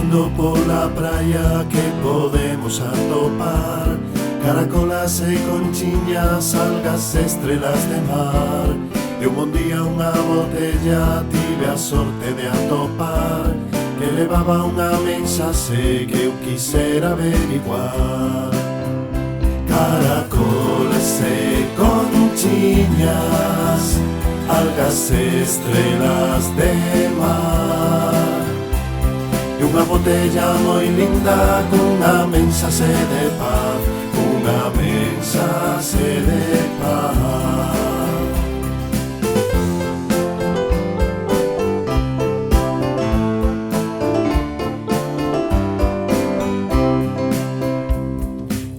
Camiñando pola praia que podemos atopar caracolas e conchiñas, algas, estrelas de mar. E un bon día unha botella tive a sorte de atopar que levaba unha mensaxe que eu quisera averiguar. Caracoles e conchiñas, algas e estrelas de mar. E unha botella moi linda cunha mensaxe de paz, cunha mensaxe de paz.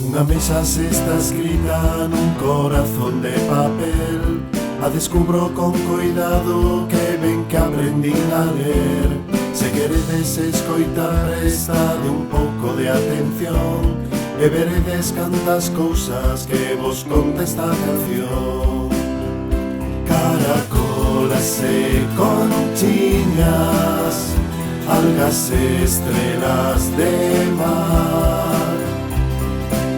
Unha mensaxe está escrita nun corazón de papel. A descubro con cuidado que ben que aprendín a ler. Se queredes escoitar, prestade un pouco de atención e veredes cantas cousas que vos conta esta canción. Caracolas e conchiñas, algas e estrelas de mar.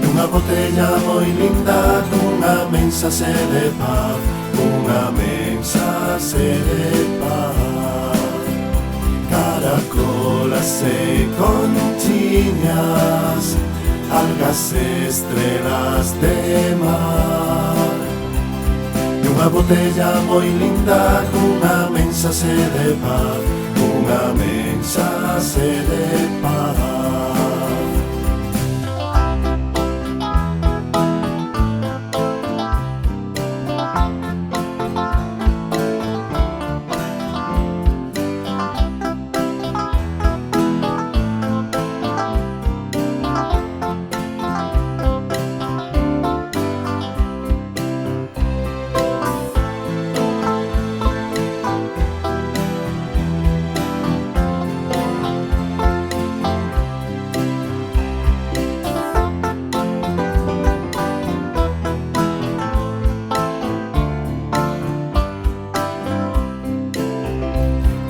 Unha botella moi linda cunha mensaxe de paz, cunha mensaxe de paz. Caracolas e conchiñas, algas e estrelas de mar. E unha botella moi linda cunha mensaxe de paz, cunha mensaxe de paz.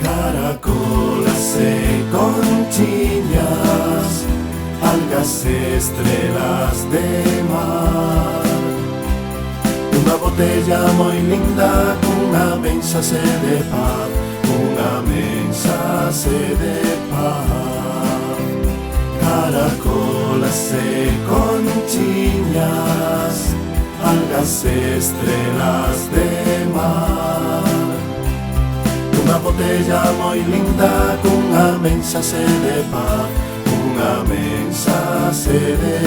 Caracolas e conchiñas, algas e estrelas de mar. Unha botella moi linda cunha mensaxe de paz, cunha mensaxe de paz. Caracolas e conchiñas, algas e estrelas de mar. Unha botella moi linda cunha mensaxe de paz, cunha mensaxe de